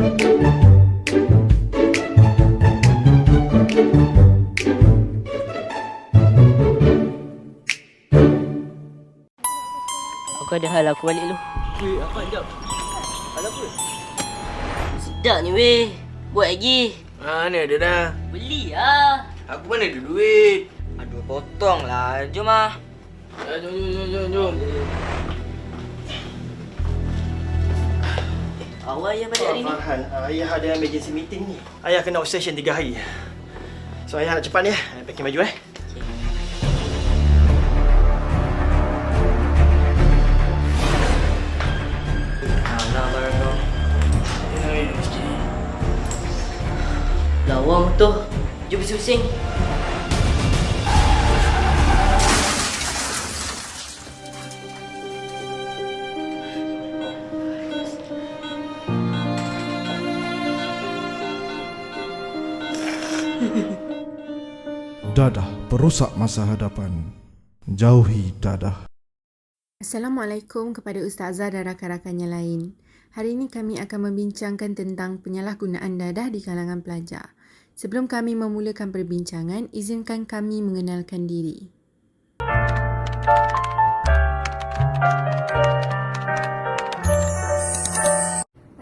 Aku ada hal, aku balik dulu. Weh, apa jap? Hal apa? Sedap ni weh. Buat lagi. Mana ada dah? Beli lah. Aku mana ada duit. Aduh, potong lah. Jom lah. Jom. Awal ayah balik hari ni. Farhan, ayah ada emergency meeting ni. Ayah kena off session 3 hari. So ayah nak cepat ni. Packing baju Alah, barang kau. Lawa motor. Jom pusing-pusing. Dadah perosak masa hadapan. Jauhi dadah. Assalamualaikum kepada Ustazah dan rakan-rakan yang lain. Hari ini kami akan membincangkan tentang penyalahgunaan dadah di kalangan pelajar. Sebelum kami memulakan perbincangan, izinkan kami mengenalkan diri.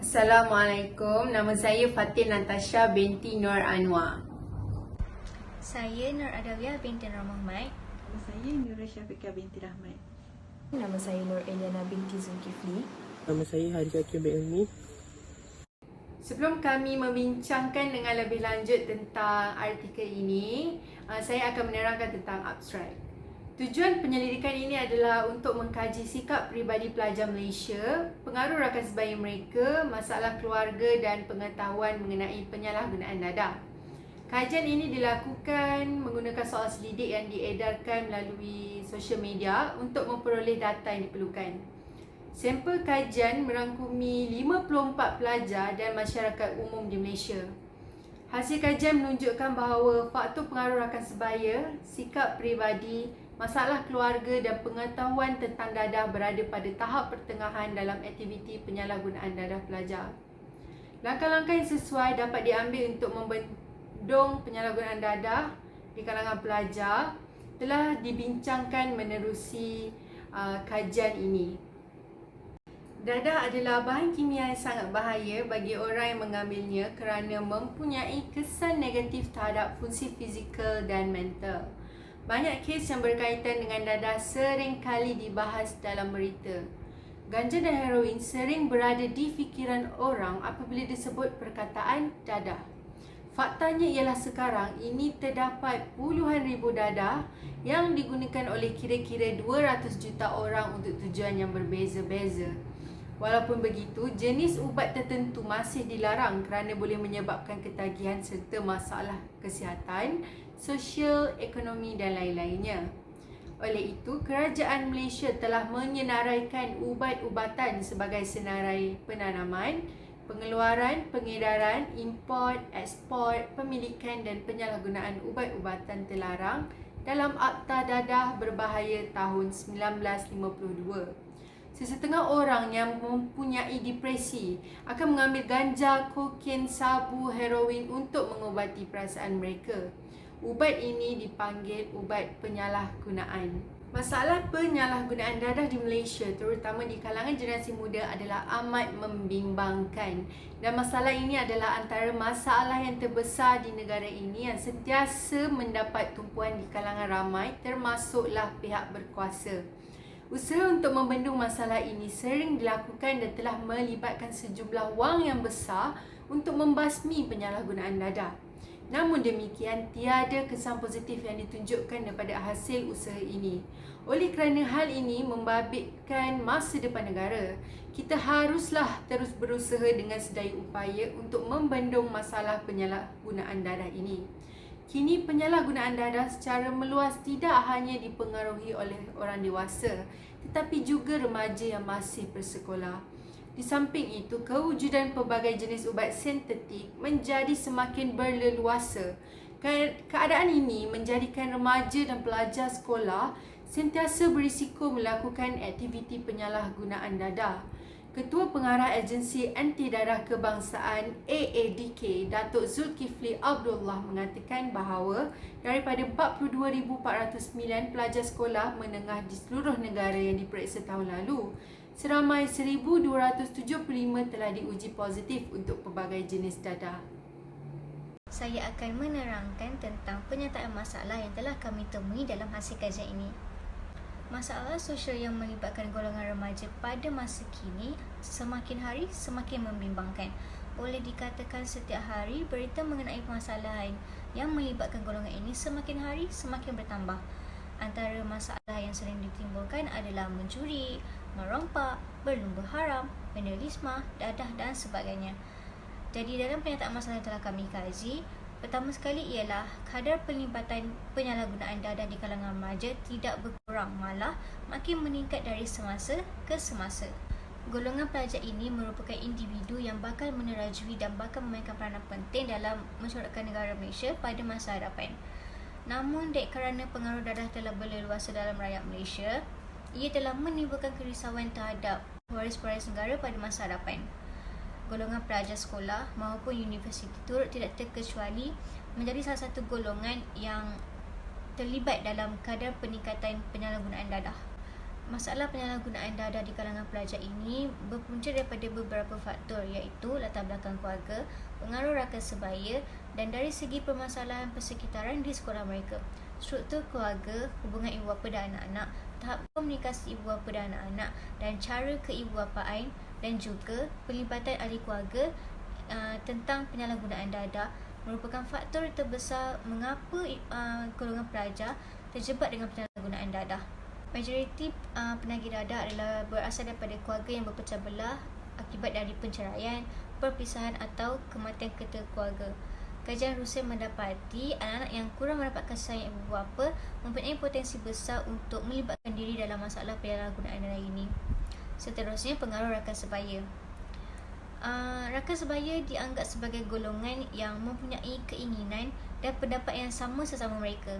Assalamualaikum, nama saya Fatin Natasha binti Nur Anwar. Saya Nur Adawiyah binti Nur Muhammad. Saya Nura Syafiqah binti Rahmat. Nama saya Nur Eliana binti Zulkifli. Nama saya Haji Akil bin Ilmi. Sebelum kami membincangkan dengan lebih lanjut tentang artikel ini, saya akan menerangkan tentang abstrak. Tujuan penyelidikan ini adalah untuk mengkaji sikap peribadi pelajar Malaysia, pengaruh rakan sebaya mereka, masalah keluarga dan pengetahuan mengenai penyalahgunaan dadah. Kajian ini dilakukan menggunakan soal selidik yang diedarkan melalui sosial media untuk memperoleh data yang diperlukan. Sampel kajian merangkumi 54 pelajar dan masyarakat umum di Malaysia. Hasil kajian menunjukkan bahawa faktor pengaruh rakan sebaya, sikap peribadi, masalah keluarga dan pengetahuan tentang dadah berada pada tahap pertengahan dalam aktiviti penyalahgunaan dadah pelajar. Langkah-langkah yang sesuai dapat diambil untuk membendung penyalahgunaan dadah di kalangan pelajar telah dibincangkan menerusi kajian ini. Dadah adalah bahan kimia yang sangat bahaya bagi orang yang mengambilnya kerana mempunyai kesan negatif terhadap fungsi fizikal dan mental. Banyak kes yang berkaitan dengan dadah sering kali dibahas dalam berita. Ganja dan heroin sering berada di fikiran orang apabila disebut perkataan dadah. Faktanya ialah sekarang ini terdapat puluhan ribu dadah yang digunakan oleh kira-kira 200 juta orang untuk tujuan yang berbeza-beza. Walaupun begitu, jenis ubat tertentu masih dilarang kerana boleh menyebabkan ketagihan serta masalah kesihatan, sosial, ekonomi dan lain-lainnya. Oleh itu, kerajaan Malaysia telah menyenaraikan ubat-ubatan sebagai senarai penanaman, pengeluaran, pengedaran, import, ekspor, pemilikan dan penyalahgunaan ubat-ubatan terlarang dalam Akta Dadah Berbahaya tahun 1952. Sesetengah orang yang mempunyai depresi akan mengambil ganja, kokain, sabu, heroin untuk mengubati perasaan mereka. Ubat ini dipanggil ubat penyalahgunaan. Masalah penyalahgunaan dadah di Malaysia, terutama di kalangan generasi muda, adalah amat membimbangkan. Dan masalah ini adalah antara masalah yang terbesar di negara ini yang sentiasa mendapat tumpuan di kalangan ramai, termasuklah pihak berkuasa. Usaha untuk membendung masalah ini sering dilakukan dan telah melibatkan sejumlah wang yang besar untuk membasmi penyalahgunaan dadah. Namun demikian, tiada kesan positif yang ditunjukkan daripada hasil usaha ini. Oleh kerana hal ini membabitkan masa depan negara, kita haruslah terus berusaha dengan sedaya upaya untuk membendung masalah penyalahgunaan dadah ini. Kini penyalahgunaan dadah secara meluas tidak hanya dipengaruhi oleh orang dewasa, tetapi juga remaja yang masih bersekolah. Di samping itu, kewujudan pelbagai jenis ubat sintetik menjadi semakin berleluasa. Keadaan ini menjadikan remaja dan pelajar sekolah sentiasa berisiko melakukan aktiviti penyalahgunaan dadah. Ketua Pengarah Agensi Anti Dadah Kebangsaan AADK, Datuk Zulkifli Abdullah mengatakan bahawa daripada 42,409 pelajar sekolah menengah di seluruh negara yang diperiksa tahun lalu, seramai 1,275 telah diuji positif untuk pelbagai jenis dadah. Saya akan menerangkan tentang penyertaan masalah yang telah kami temui dalam hasil kajian ini. Masalah sosial yang melibatkan golongan remaja pada masa kini semakin hari semakin membimbangkan. Boleh dikatakan setiap hari berita mengenai permasalahan yang melibatkan golongan ini semakin hari semakin bertambah. Antara masalah yang sering ditimbulkan adalah mencuri, merompak, berlumba haram, vandalisme, dadah dan sebagainya. Jadi dalam penyertaan masalah yang telah kami kaji, pertama sekali ialah kadar pelibatan penyalahgunaan dadah di kalangan remaja tidak berkurang, malah makin meningkat dari semasa ke semasa. Golongan pelajar ini merupakan individu yang bakal menerajui dan bakal memainkan peranan penting dalam mencorakkan negara Malaysia pada masa hadapan. Namun, dek kerana pengaruh dadah telah berleluasa dalam rakyat Malaysia, ia telah menimbulkan kerisauan terhadap waris-waris negara pada masa hadapan. Golongan pelajar sekolah maupun universiti turut tidak terkecuali menjadi salah satu golongan yang terlibat dalam kadar peningkatan penyalahgunaan dadah. Masalah penyalahgunaan dadah di kalangan pelajar ini berpunca daripada beberapa faktor, iaitu latar belakang keluarga, pengaruh rakan sebaya dan dari segi permasalahan persekitaran di sekolah mereka. Struktur keluarga, hubungan ibu bapa dan anak-anak, tahap komunikasi ibu bapa dan anak-anak dan cara keibu-bapaan dan juga pelibatan ahli keluarga tentang penyalahgunaan dadah merupakan faktor terbesar mengapa golongan pelajar terjebak dengan penyalahgunaan dadah. Majoriti penagih dadah adalah berasal daripada keluarga yang berpecah belah akibat dari perceraian, perpisahan atau kematian ketua keluarga. Kajian Rusia mendapati anak-anak yang kurang mendapat kasih sayang ibu bapa mempunyai potensi besar untuk melibatkan diri dalam masalah penyalahgunaan dadah ini. Seterusnya, pengaruh rakan sebaya. Rakan sebaya dianggap sebagai golongan yang mempunyai keinginan dan pendapat yang sama sesama mereka.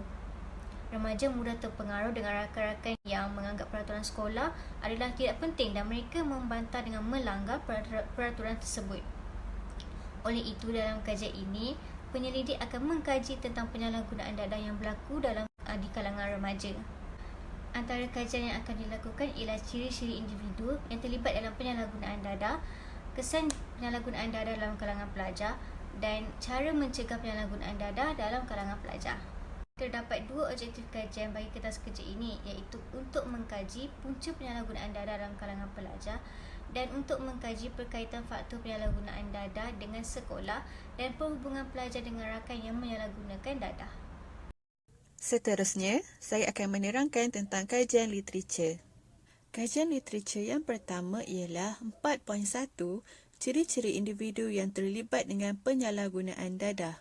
Remaja mudah terpengaruh dengan rakan-rakan yang menganggap peraturan sekolah adalah tidak penting dan mereka membantah dengan melanggar peraturan tersebut. Oleh itu, dalam kajian ini, penyelidik akan mengkaji tentang penyalahgunaan dadah yang berlaku di kalangan remaja. Antara kajian yang akan dilakukan ialah ciri-ciri individu yang terlibat dalam penyalahgunaan dadah, kesan penyalahgunaan dadah dalam kalangan pelajar dan cara mencegah penyalahgunaan dadah dalam kalangan pelajar. Terdapat dua objektif kajian bagi kertas kerja ini, iaitu untuk mengkaji punca penyalahgunaan dadah dalam kalangan pelajar dan untuk mengkaji berkaitan faktor penyalahgunaan dadah dengan sekolah dan perhubungan pelajar dengan rakan yang menyalahgunakan dadah. Seterusnya, saya akan menerangkan tentang kajian literatur. Kajian literatur yang pertama ialah 4.1, ciri-ciri individu yang terlibat dengan penyalahgunaan dadah.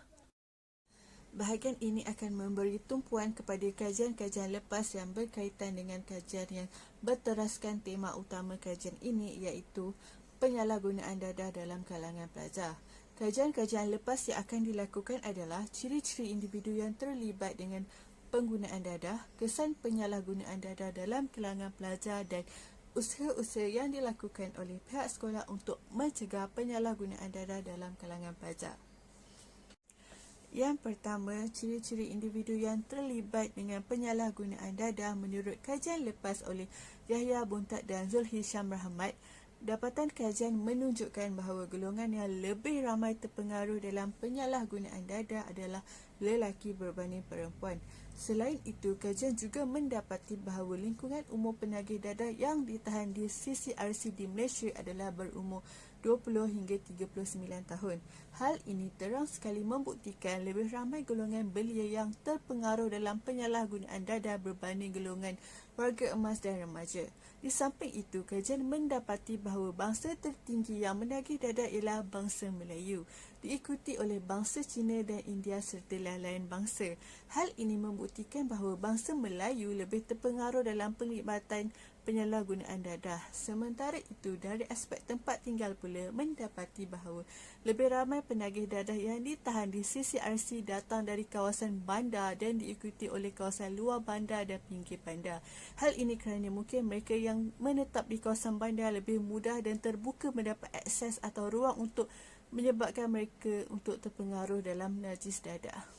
Bahagian ini akan memberi tumpuan kepada kajian-kajian lepas yang berkaitan dengan kajian yang berteraskan tema utama kajian ini, iaitu penyalahgunaan dadah dalam kalangan pelajar. Kajian-kajian lepas yang akan dilakukan adalah ciri-ciri individu yang terlibat dengan penggunaan dadah, kesan penyalahgunaan dadah dalam kalangan pelajar dan usaha-usaha yang dilakukan oleh pihak sekolah untuk mencegah penyalahgunaan dadah dalam kalangan pelajar. Yang pertama, ciri-ciri individu yang terlibat dengan penyalahgunaan dadah menurut kajian lepas oleh Yahya Buntat dan Zulhisham Rahmat. Dapatan kajian menunjukkan bahawa golongan yang lebih ramai terpengaruh dalam penyalahgunaan dadah adalah lelaki berbanding perempuan. Selain itu, kajian juga mendapati bahawa lingkungan umur penagih dadah yang ditahan di CCRC di Malaysia adalah berumur 20 hingga 39 tahun. Hal ini terang sekali membuktikan lebih ramai golongan belia yang terpengaruh dalam penyalahgunaan dadah berbanding golongan warga emas dan remaja. Di samping itu, kajian mendapati bahawa bangsa tertinggi yang menagih dadah ialah bangsa Melayu, diikuti oleh bangsa Cina dan India serta lain-lain bangsa. Hal ini membuktikan bahawa bangsa Melayu lebih terpengaruh dalam pelibatan penyalahgunaan dadah. Sementara itu, dari aspek tempat tinggal pula mendapati bahawa lebih ramai penagih dadah yang ditahan di CCRC datang dari kawasan bandar dan diikuti oleh kawasan luar bandar dan pinggir bandar. Hal ini kerana mungkin mereka yang menetap di kawasan bandar lebih mudah dan terbuka mendapat akses atau ruang untuk menyebabkan mereka untuk terpengaruh dalam najis dadah.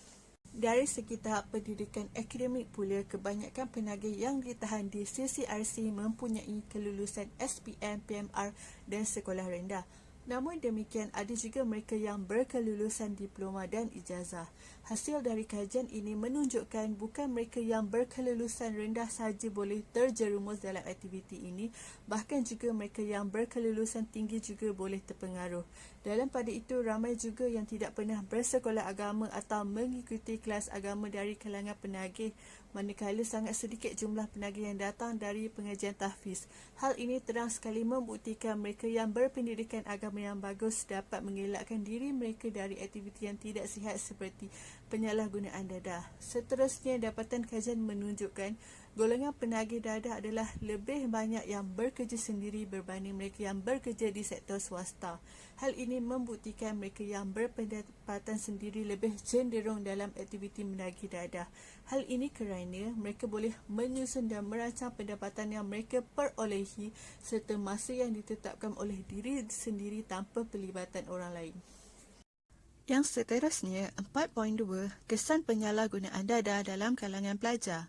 Dari segi tahap pendidikan akademik pula, kebanyakan penagih yang ditahan di CCRC mempunyai kelulusan SPM, PMR dan sekolah rendah. Namun demikian, ada juga mereka yang berkelulusan diploma dan ijazah. Hasil dari kajian ini menunjukkan bukan mereka yang berkelulusan rendah sahaja boleh terjerumus dalam aktiviti ini, bahkan juga mereka yang berkelulusan tinggi juga boleh terpengaruh. Dalam pada itu, ramai juga yang tidak pernah bersekolah agama atau mengikuti kelas agama dari kalangan penagih, manakala sangat sedikit jumlah penagih yang datang dari pengajian tahfiz. Hal ini terang sekali membuktikan mereka yang berpendidikan agama yang bagus dapat mengelakkan diri mereka dari aktiviti yang tidak sihat seperti penyalahgunaan dadah. Seterusnya, dapatan kajian menunjukkan golongan penagih dadah adalah lebih banyak yang bekerja sendiri berbanding mereka yang bekerja di sektor swasta. Hal ini membuktikan mereka yang berpendapatan sendiri lebih cenderung dalam aktiviti menagih dadah. Hal ini kerana mereka boleh menyusun dan merancang pendapatan yang mereka perolehi serta masa yang ditetapkan oleh diri sendiri tanpa pelibatan orang lain. Yang seterusnya, 4.2, kesan penyalahgunaan dadah dalam kalangan pelajar.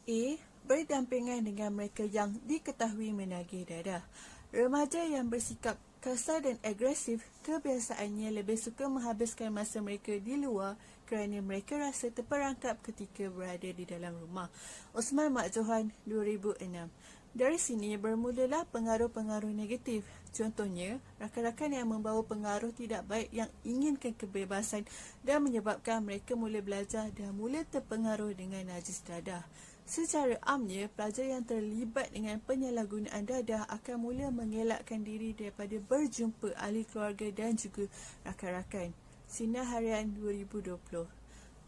A. Berdampingan dengan mereka yang diketahui menagih dadah. Remaja yang bersikap kasar dan agresif kebiasaannya lebih suka menghabiskan masa mereka di luar kerana mereka rasa terperangkap ketika berada di dalam rumah. Osman Mak Johan, 2006. Dari sini bermulalah pengaruh-pengaruh negatif. Contohnya, rakan-rakan yang membawa pengaruh tidak baik yang inginkan kebebasan dan menyebabkan mereka mula belajar dan mula terpengaruh dengan najis dadah. Secara amnya, pelajar yang terlibat dengan penyalahgunaan dadah akan mula mengelakkan diri daripada berjumpa ahli keluarga dan juga rakan-rakan. Sinar Harian 2020.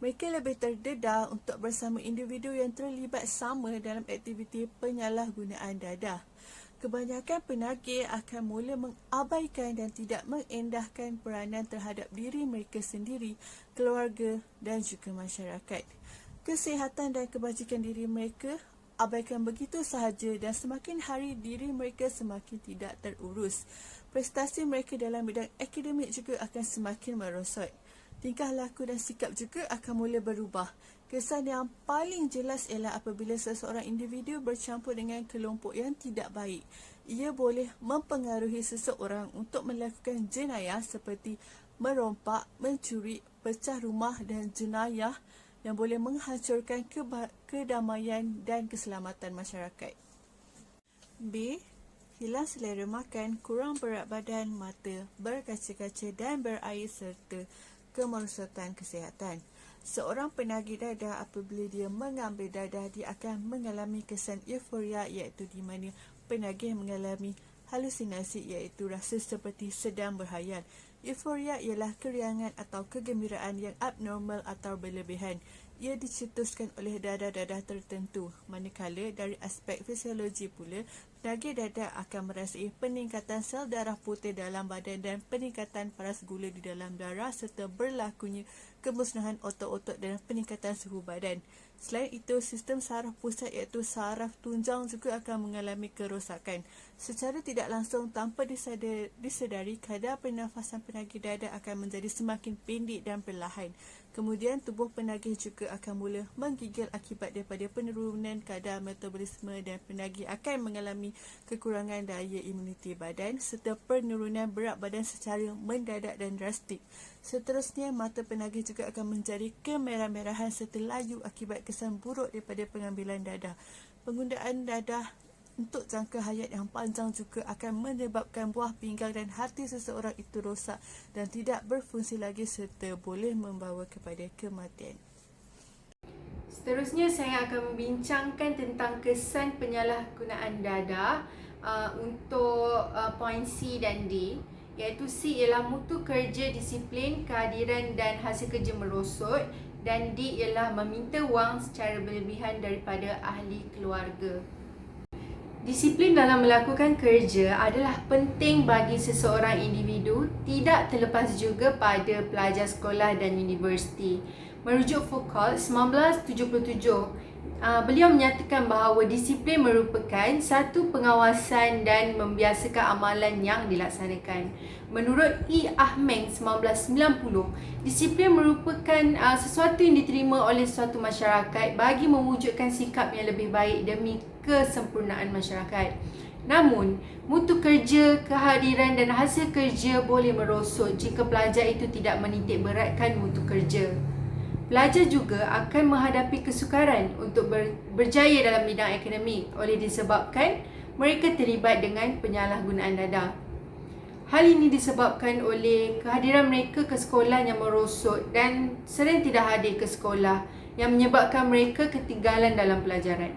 Mereka lebih terdedah untuk bersama individu yang terlibat sama dalam aktiviti penyalahgunaan dadah. Kebanyakan penagih akan mula mengabaikan dan tidak mengendahkan peranan terhadap diri mereka sendiri, keluarga dan juga masyarakat. Kesihatan dan kebajikan diri mereka abaikan begitu sahaja dan semakin hari diri mereka semakin tidak terurus. Prestasi mereka dalam bidang akademik juga akan semakin merosot. Tingkah laku dan sikap juga akan mula berubah. Kesan yang paling jelas ialah apabila seseorang individu bercampur dengan kelompok yang tidak baik. Ia boleh mempengaruhi seseorang untuk melakukan jenayah seperti merompak, mencuri, pecah rumah dan jenayah yang boleh menghancurkan kedamaian dan keselamatan masyarakat. B. Hilang selera makan, kurang berat badan, mata berkaca-kaca dan berair serta kemerosotan kesihatan. Seorang penagih dadah apabila dia mengambil dadah, dia akan mengalami kesan euforia iaitu di mana penagih mengalami halusinasi iaitu rasa seperti sedang berhayal. Euforia ialah keriangan atau kegembiraan yang abnormal atau berlebihan. Ia dicetuskan oleh dadah-dadah tertentu. Manakala dari aspek fisiologi pula, penagih dadah akan merasai peningkatan sel darah putih dalam badan dan peningkatan paras gula di dalam darah serta berlakunya kemusnahan otot-otot dan peningkatan suhu badan. Selain itu, sistem saraf pusat iaitu saraf tunjang juga akan mengalami kerosakan. Secara tidak langsung tanpa disedari, kadar pernafasan penagih dadah akan menjadi semakin pendek dan perlahan. Kemudian tubuh penagih juga akan mula menggigil akibat daripada penurunan kadar metabolisme dan penagih akan mengalami kekurangan daya imuniti badan serta penurunan berat badan secara mendadak dan drastik. Seterusnya, mata penagih juga akan menjadi kemerah-merahan serta layu akibat kesan buruk daripada pengambilan dadah. Penggunaan dadah untuk jangka hayat yang panjang juga akan menyebabkan buah pinggang dan hati seseorang itu rosak dan tidak berfungsi lagi serta boleh membawa kepada kematian. Seterusnya, saya akan membincangkan tentang kesan penyalahgunaan dadah untuk poin C dan D. Iaitu C ialah mutu kerja, disiplin, kehadiran dan hasil kerja merosot, dan D ialah meminta wang secara berlebihan daripada ahli keluarga. Disiplin dalam melakukan kerja adalah penting bagi seseorang individu, tidak terlepas juga pada pelajar sekolah dan universiti. Merujuk Foucault 1977, beliau menyatakan bahawa disiplin merupakan satu pengawasan dan membiasakan amalan yang dilaksanakan. Menurut E. Ahmeng 1990, disiplin merupakan sesuatu yang diterima oleh suatu masyarakat bagi mewujudkan sikap yang lebih baik demi kesempurnaan masyarakat. Namun, mutu kerja, kehadiran dan hasil kerja boleh merosot jika pelajar itu tidak menitik beratkan mutu kerja. Pelajar juga akan menghadapi kesukaran untuk berjaya dalam bidang akademik oleh disebabkan mereka terlibat dengan penyalahgunaan dadah. Hal ini disebabkan oleh kehadiran mereka ke sekolah yang merosot dan sering tidak hadir ke sekolah yang menyebabkan mereka ketinggalan dalam pelajaran.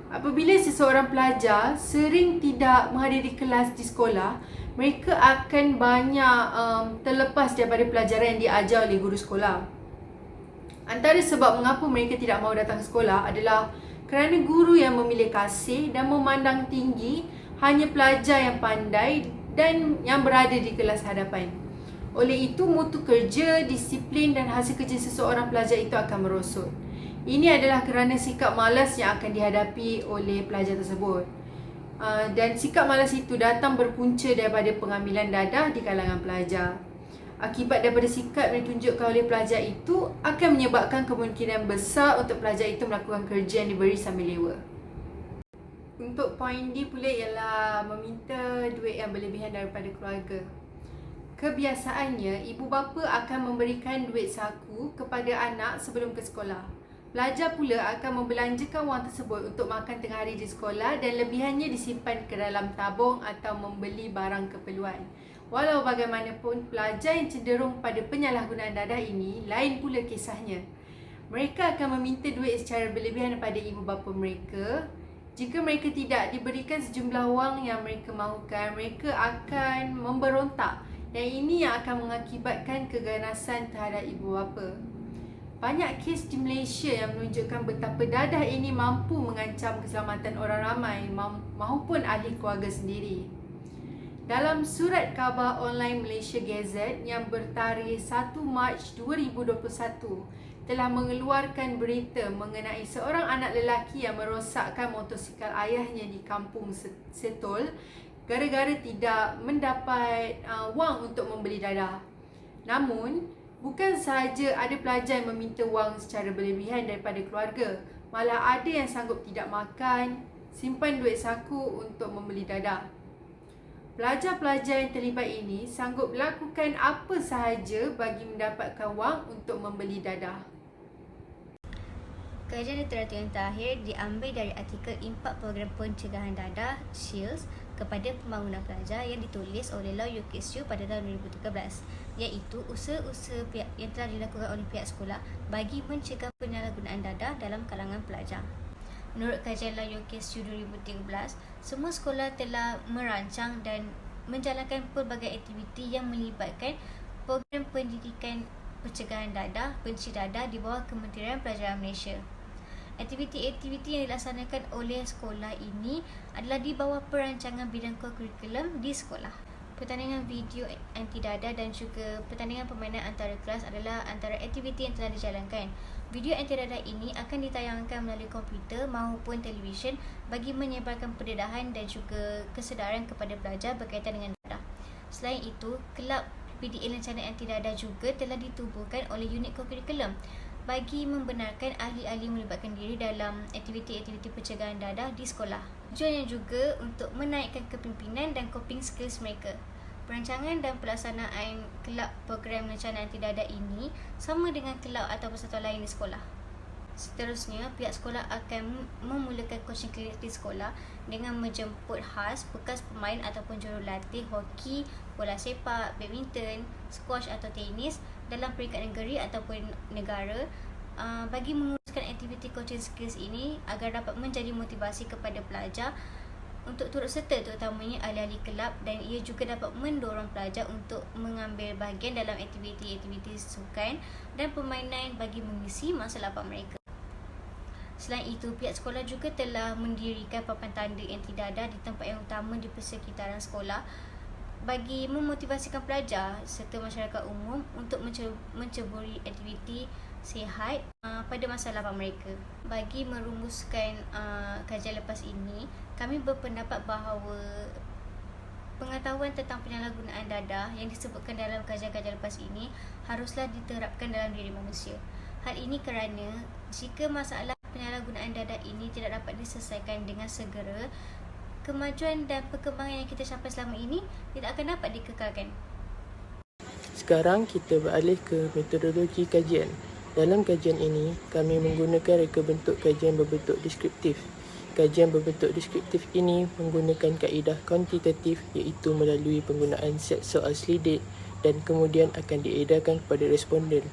Apabila seseorang pelajar sering tidak menghadiri kelas di sekolah, mereka akan banyak terlepas daripada pelajaran yang diajar oleh guru sekolah. Antara sebab mengapa mereka tidak mahu datang ke sekolah adalah kerana guru yang memilih kasih dan memandang tinggi hanya pelajar yang pandai dan yang berada di kelas hadapan. Oleh itu, mutu kerja, disiplin dan hasil kerja seseorang pelajar itu akan merosot. Ini adalah kerana sikap malas yang akan dihadapi oleh pelajar tersebut. Dan sikap malas itu datang berpunca daripada pengambilan dadah di kalangan pelajar. Akibat daripada sikap yang ditunjukkan oleh pelajar itu akan menyebabkan kemungkinan besar untuk pelajar itu melakukan kerja yang diberi sambil lewa. Untuk poin D pula ialah meminta duit yang berlebihan daripada keluarga. Kebiasaannya, ibu bapa akan memberikan duit saku kepada anak sebelum ke sekolah. Pelajar pula akan membelanjakan wang tersebut untuk makan tengah hari di sekolah dan lebihannya disimpan ke dalam tabung atau membeli barang keperluan. Walau bagaimanapun, pelajar yang cenderung pada penyalahgunaan dadah ini lain pula kisahnya. Mereka akan meminta duit secara berlebihan daripada ibu bapa mereka. Jika mereka tidak diberikan sejumlah wang yang mereka mahukan, mereka akan memberontak dan ini yang akan mengakibatkan keganasan terhadap ibu bapa. Banyak kes di Malaysia yang menunjukkan betapa dadah ini mampu mengancam keselamatan orang ramai maupun ahli keluarga sendiri. Dalam surat khabar online Malaysia Gazette yang bertarikh 1 Mac 2021 telah mengeluarkan berita mengenai seorang anak lelaki yang merosakkan motosikal ayahnya di kampung Setol gara-gara tidak mendapat wang untuk membeli dadah. Namun, bukan sahaja ada pelajar yang meminta wang secara berlebihan daripada keluarga, malah ada yang sanggup tidak makan, simpan duit saku untuk membeli dadah. Pelajar-pelajar yang terlibat ini sanggup melakukan apa sahaja bagi mendapatkan wang untuk membeli dadah. Kajian literatur yang terakhir diambil dari artikel Impak Program Pencegahan Dadah (SHIELDS) kepada pembangunan pelajar yang ditulis oleh Lau Yew Kit Siew pada tahun 2013, iaitu usaha-usaha yang telah dilakukan oleh pihak sekolah bagi mencegah penyalahgunaan dadah dalam kalangan pelajar. Menurut kajian Lau Yew Kit Siew 2013, semua sekolah telah merancang dan menjalankan pelbagai aktiviti yang melibatkan program pendidikan pencegahan dadah, benci dadah di bawah Kementerian Pelajaran Malaysia. Aktiviti-aktiviti yang dilaksanakan oleh sekolah ini adalah di bawah perancangan bidang kurikulum di sekolah. Pertandingan video anti dadah dan juga pertandingan permainan antara kelas adalah antara aktiviti yang telah dijalankan. Video anti dadah ini akan ditayangkan melalui komputer maupun televisyen bagi menyebarkan pendedahan dan juga kesedaran kepada pelajar berkaitan dengan dadah. Selain itu, kelab PDA Lencana Anti Dadah juga telah ditubuhkan oleh unit kurikulum bagi membenarkan ahli-ahli melibatkan diri dalam aktiviti-aktiviti pencegahan dadah di sekolah. Tujuannya juga untuk menaikkan kepimpinan dan coping skills mereka. Perancangan dan pelaksanaan kelab program lencana anti dadah ini sama dengan kelab atau persatuan lain di sekolah. Seterusnya, pihak sekolah akan memulakan coaching klinik di sekolah dengan menjemput khas bekas pemain ataupun jurulatih hoki, bola sepak, badminton, squash atau tenis dalam peringkat negeri ataupun negara bagi menguruskan aktiviti coaching skills ini agar dapat menjadi motivasi kepada pelajar untuk turut serta, terutamanya ahli-ahli kelab, dan ia juga dapat mendorong pelajar untuk mengambil bahagian dalam aktiviti-aktiviti sukan dan permainan bagi mengisi masa lapang mereka. Selain itu, pihak sekolah juga telah mendirikan papan tanda anti dadah di tempat yang utama di persekitaran sekolah bagi memotivasikan pelajar serta masyarakat umum untuk menceburi aktiviti sihat pada masa lapang mereka. Bagi merumuskan kajian lepas ini, kami berpendapat bahawa pengetahuan tentang penyalahgunaan dadah yang disebutkan dalam kajian-kajian lepas ini haruslah diterapkan dalam diri manusia. Hal ini kerana jika masalah penyalahgunaan dadah ini tidak dapat diselesaikan dengan segera, kemajuan dan perkembangan yang kita capai selama ini tidak akan dapat dikekalkan. Sekarang kita beralih ke metodologi kajian. Dalam kajian ini, kami menggunakan reka bentuk kajian berbentuk deskriptif. Kajian berbentuk deskriptif ini menggunakan kaedah kuantitatif iaitu melalui penggunaan set soal selidik dan kemudian akan diedarkan kepada responden.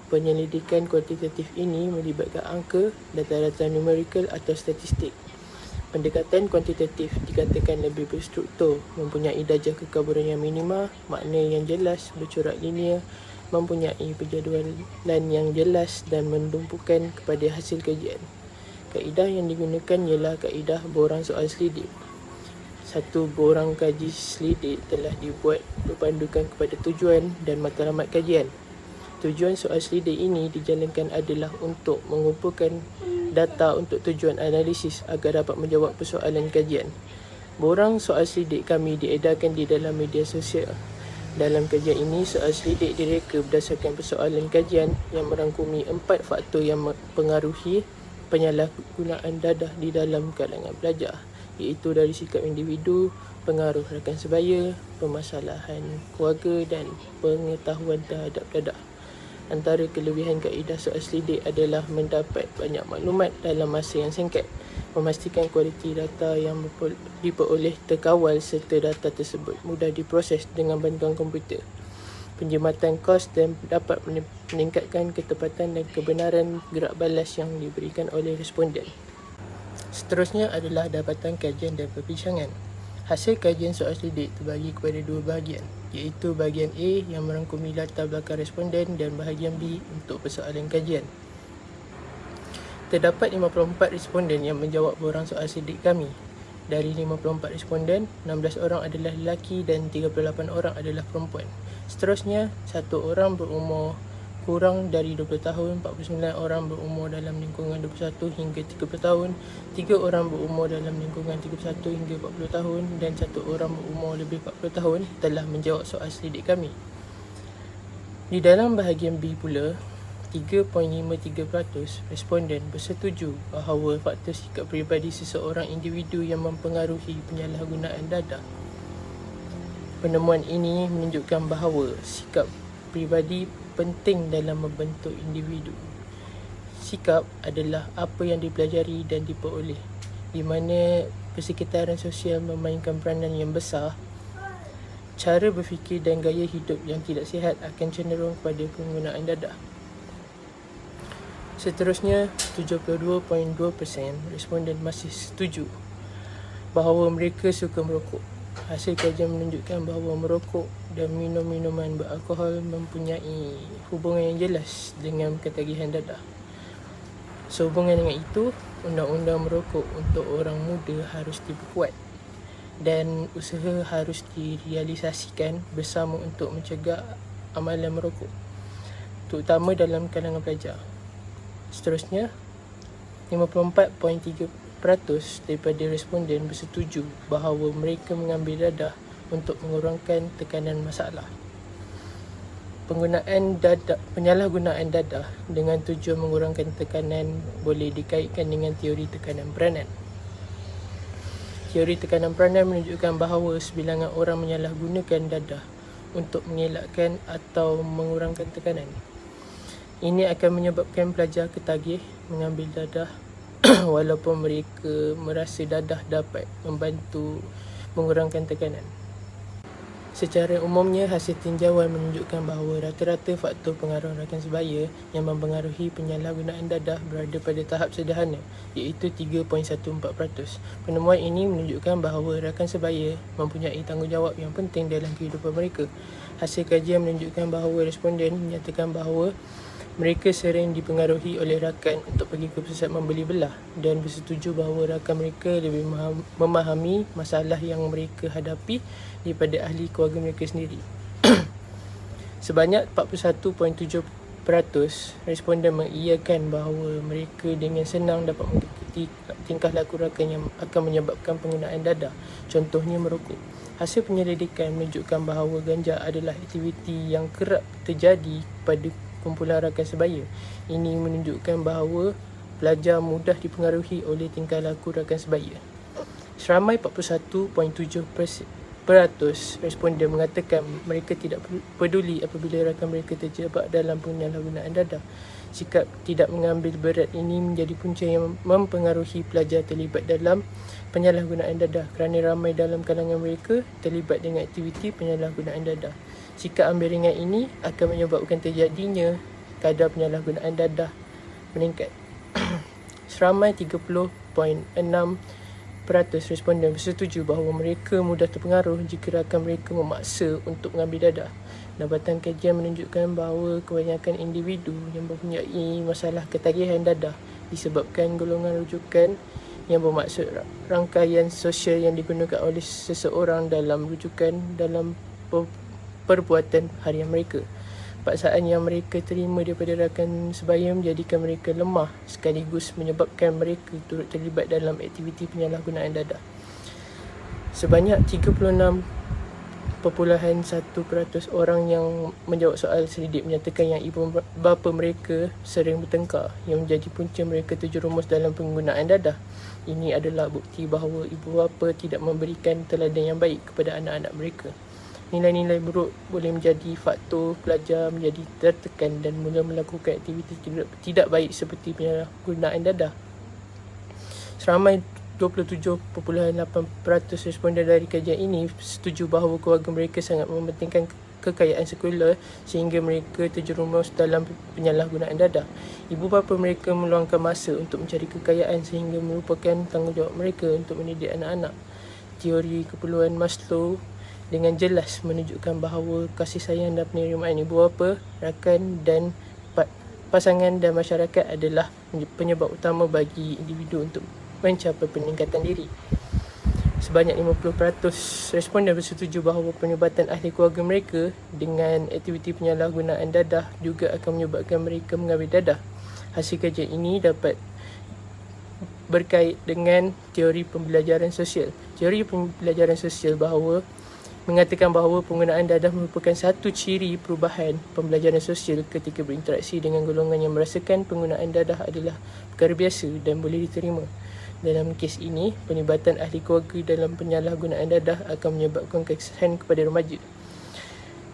Penyelidikan kuantitatif ini melibatkan angka, data-data numerikal atau statistik. Pendekatan kuantitatif dikatakan lebih berstruktur, mempunyai darjah kekabaran yang minima, makna yang jelas, bercorak linear, mempunyai penjadualan yang jelas dan menumpukan kepada hasil kajian. Kaedah yang digunakan ialah kaedah borang soal selidik. Satu borang kaji selidik telah dibuat berpandukan kepada tujuan dan matlamat kajian. Tujuan soal selidik ini dijalankan adalah untuk mengumpulkan data untuk tujuan analisis agar dapat menjawab persoalan kajian. Borang soal selidik kami diedarkan di dalam media sosial. Dalam kajian ini, soal selidik direka berdasarkan persoalan kajian yang merangkumi 4 faktor yang mempengaruhi penyalahgunaan dadah di dalam kalangan pelajar, iaitu dari sikap individu, pengaruh rakan sebaya, permasalahan keluarga dan pengetahuan terhadap dadah. Antara kelebihan kaedah soal selidik adalah mendapat banyak maklumat dalam masa yang singkat, memastikan kualiti data yang diperoleh terkawal serta data tersebut mudah diproses dengan bantuan komputer. Penjimatan kos dan dapat meningkatkan ketepatan dan kebenaran gerak balas yang diberikan oleh responden. Seterusnya adalah dapatan kajian dan perbincangan. Hasil kajian soal selidik terbagi kepada 2 bahagian, iaitu bahagian A yang merangkumi latar belakang responden dan bahagian B untuk persoalan kajian. Terdapat 54 responden yang menjawab borang soal selidik kami. Dari 54 responden, 16 orang adalah lelaki dan 38 orang adalah perempuan. Seterusnya, 1 orang berumur kurang dari 20 tahun, 49 orang berumur dalam lingkungan 21 hingga 30 tahun, 3 orang berumur dalam lingkungan 31 hingga 40 tahun dan 1 orang berumur lebih 40 tahun telah menjawab soal selidik kami. Di dalam bahagian B pula, 3.53% responden bersetuju bahawa faktor sikap peribadi seseorang individu yang mempengaruhi penyalahgunaan dadah. Penemuan ini menunjukkan bahawa sikap peribadi penting dalam membentuk individu. Sikap adalah apa yang dipelajari dan diperoleh, di mana persekitaran sosial memainkan peranan yang besar. Cara berfikir dan gaya hidup yang tidak sihat akan cenderung kepada penggunaan dadah. Seterusnya, 72.2% responden masih setuju bahawa mereka suka merokok. Hasil kajian menunjukkan bahawa merokok dan minum minuman beralkohol mempunyai hubungan yang jelas dengan ketagihan dadah. Sehubungan dengan itu, undang-undang merokok untuk orang muda harus diperkuat dan usaha harus direalisasikan bersama untuk mencegah amalan merokok, terutama dalam kalangan pelajar. Seterusnya, 54.3% daripada responden bersetuju bahawa mereka mengambil dadah untuk mengurangkan tekanan masalah. Penyalahgunaan dadah dengan tujuan mengurangkan tekanan boleh dikaitkan dengan teori tekanan peranan. Teori tekanan peranan menunjukkan bahawa sebilangan orang menyalahgunakan dadah untuk mengelakkan atau mengurangkan tekanan. Ini akan menyebabkan pelajar ketagih mengambil dadah walaupun mereka merasa dadah dapat membantu mengurangkan tekanan. Secara umumnya, hasil tinjauan menunjukkan bahawa rata-rata faktor pengaruh rakan sebaya yang mempengaruhi penyalahgunaan dadah berada pada tahap sederhana, iaitu 3.14%. Penemuan ini menunjukkan bahawa rakan sebaya mempunyai tanggungjawab yang penting dalam kehidupan mereka. Hasil kajian menunjukkan bahawa responden menyatakan bahawa Mereka sering dipengaruhi oleh rakan untuk pergi ke pusat membeli belah dan bersetuju bahawa rakan mereka lebih memahami masalah yang mereka hadapi daripada ahli keluarga mereka sendiri. Sebanyak 41.7% responden mengiyakan bahawa mereka dengan senang dapat mengikuti tingkah laku rakan yang akan menyebabkan penggunaan dadah, contohnya merokok. Hasil penyelidikan menunjukkan bahawa ganja adalah aktiviti yang kerap terjadi pada kumpulan rakan sebaya. Ini menunjukkan bahawa pelajar mudah dipengaruhi oleh tingkah laku rakan sebaya. Seramai 41.7% responden mengatakan mereka tidak peduli apabila rakan mereka terjebak dalam penyalahgunaan dadah. Sikap tidak mengambil berat ini menjadi punca yang mempengaruhi pelajar terlibat dalam penyalahgunaan dadah kerana ramai dalam kalangan mereka terlibat dengan aktiviti penyalahgunaan dadah. Sikap ambil ringan ini akan menyebabkan terjadinya kadar penyalahgunaan dadah meningkat. Seramai 30.6% responden bersetuju bahawa mereka mudah terpengaruh jika rakan mereka memaksa untuk mengambil dadah. Dapatan kajian menunjukkan bahawa kebanyakan individu yang mempunyai masalah ketagihan dadah disebabkan golongan rujukan yang bermaksud rangkaian sosial yang digunakan oleh seseorang dalam rujukan dalam perbuatan harian mereka. Paksaan yang mereka terima daripada rakan sebaya menjadikan mereka lemah sekaligus menyebabkan mereka turut terlibat dalam aktiviti penyalahgunaan dadah. Sebanyak 36.1% orang yang menjawab soal selidik menyatakan yang ibu bapa mereka sering bertengkar yang menjadi punca mereka terjerumus dalam penggunaan dadah. Ini adalah bukti bahawa ibu bapa tidak memberikan teladan yang baik kepada anak-anak mereka. Nilai-nilai buruk boleh menjadi faktor pelajar menjadi tertekan dan mula melakukan aktiviti tidak baik seperti penyalahgunaan dadah. Seramai 27.8% responden dari kajian ini setuju bahawa keluarga mereka sangat mementingkan kekayaan sekular sehingga mereka terjerumus dalam penyalahgunaan dadah. Ibu bapa mereka meluangkan masa untuk mencari kekayaan sehingga merupakan tanggungjawab mereka untuk mendidik anak-anak. Teori keperluan Maslow dengan jelas menunjukkan bahawa kasih sayang dan penerimaan ibu bapa, rakan dan pasangan dan masyarakat adalah penyebab utama bagi individu untuk mencapai peningkatan diri. Sebanyak 50% responden bersetuju bahawa penglibatan ahli keluarga mereka dengan aktiviti penyalahgunaan dadah juga akan menyebabkan mereka mengambil dadah. Hasil kajian ini dapat berkait dengan teori pembelajaran sosial. Teori pembelajaran sosial mengatakan bahawa penggunaan dadah merupakan satu ciri perubahan pembelajaran sosial ketika berinteraksi dengan golongan yang merasakan penggunaan dadah adalah perkara biasa dan boleh diterima. Dalam kes ini, penlibatan ahli keluarga dalam penyalahgunaan dadah akan menyebabkan kekesahan kepada remaja.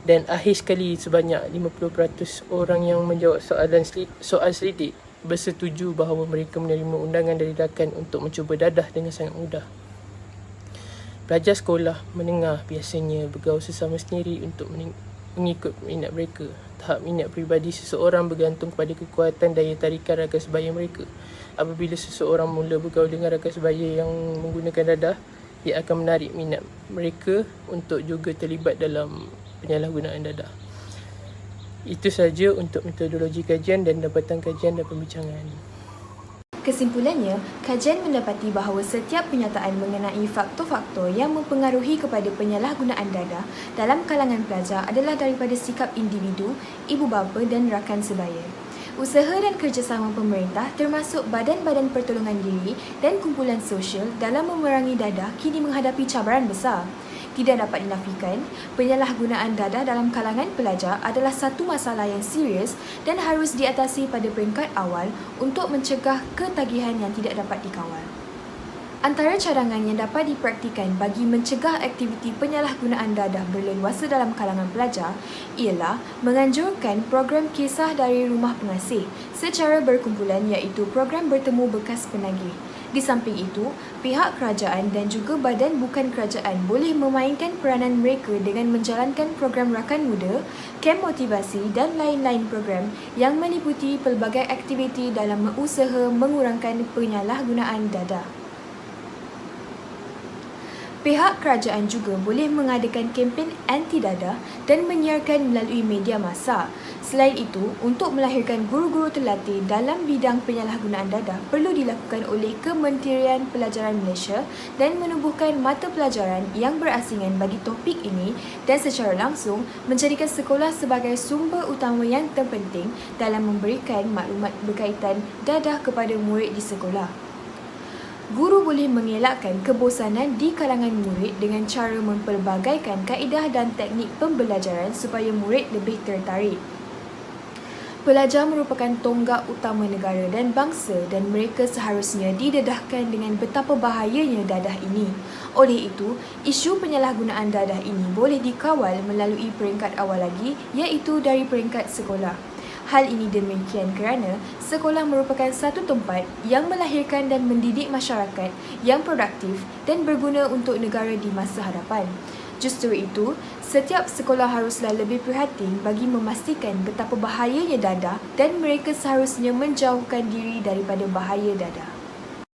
Dan akhir sekali, sebanyak 50% orang yang menjawab soal selidik bersetuju bahawa mereka menerima undangan dari rakan untuk mencuba dadah dengan sangat mudah. Pelajar sekolah menengah biasanya bergaul sesama sendiri untuk mengikut minat mereka. Tahap minat peribadi seseorang bergantung kepada kekuatan daya tarikan rakan sebaya mereka. Apabila seseorang mula bergaul dengan rakan sebaya yang menggunakan dadah, ia akan menarik minat mereka untuk juga terlibat dalam penyalahgunaan dadah. Itu sahaja untuk metodologi kajian dan dapatan kajian dan pembincangan. Kesimpulannya, kajian mendapati bahawa setiap penyataan mengenai faktor-faktor yang mempengaruhi kepada penyalahgunaan dadah dalam kalangan pelajar adalah daripada sikap individu, ibu bapa dan rakan sebaya. Usaha dan kerjasama pemerintah termasuk badan-badan pertolongan diri dan kumpulan sosial dalam memerangi dadah kini menghadapi cabaran besar. Tidak dapat dinafikan, penyalahgunaan dadah dalam kalangan pelajar adalah satu masalah yang serius dan harus diatasi pada peringkat awal untuk mencegah ketagihan yang tidak dapat dikawal. Antara cadangan yang dapat dipraktikan bagi mencegah aktiviti penyalahgunaan dadah berleluasa dalam kalangan pelajar ialah menganjurkan program kisah dari rumah pengasih secara berkumpulan iaitu program bertemu bekas penagih. Di samping itu, pihak kerajaan dan juga badan bukan kerajaan boleh memainkan peranan mereka dengan menjalankan program rakan muda, kem motivasi dan lain-lain program yang meliputi pelbagai aktiviti dalam usaha mengurangkan penyalahgunaan dadah. Pihak kerajaan juga boleh mengadakan kempen anti dadah dan menyiarkan melalui media massa. Selain itu, untuk melahirkan guru-guru terlatih dalam bidang penyalahgunaan dadah perlu dilakukan oleh Kementerian Pelajaran Malaysia dan menubuhkan mata pelajaran yang berasingan bagi topik ini dan secara langsung menjadikan sekolah sebagai sumber utama yang terpenting dalam memberikan maklumat berkaitan dadah kepada murid di sekolah. Guru boleh mengelakkan kebosanan di kalangan murid dengan cara mempelbagaikan kaedah dan teknik pembelajaran supaya murid lebih tertarik. Pelajar merupakan tonggak utama negara dan bangsa dan mereka seharusnya didedahkan dengan betapa bahayanya dadah ini. Oleh itu, isu penyalahgunaan dadah ini boleh dikawal melalui peringkat awal lagi iaitu dari peringkat sekolah. Hal ini demikian kerana sekolah merupakan satu tempat yang melahirkan dan mendidik masyarakat yang produktif dan berguna untuk negara di masa hadapan. Justru itu, setiap sekolah haruslah lebih prihatin bagi memastikan betapa bahayanya dadah dan mereka seharusnya menjauhkan diri daripada bahaya dadah.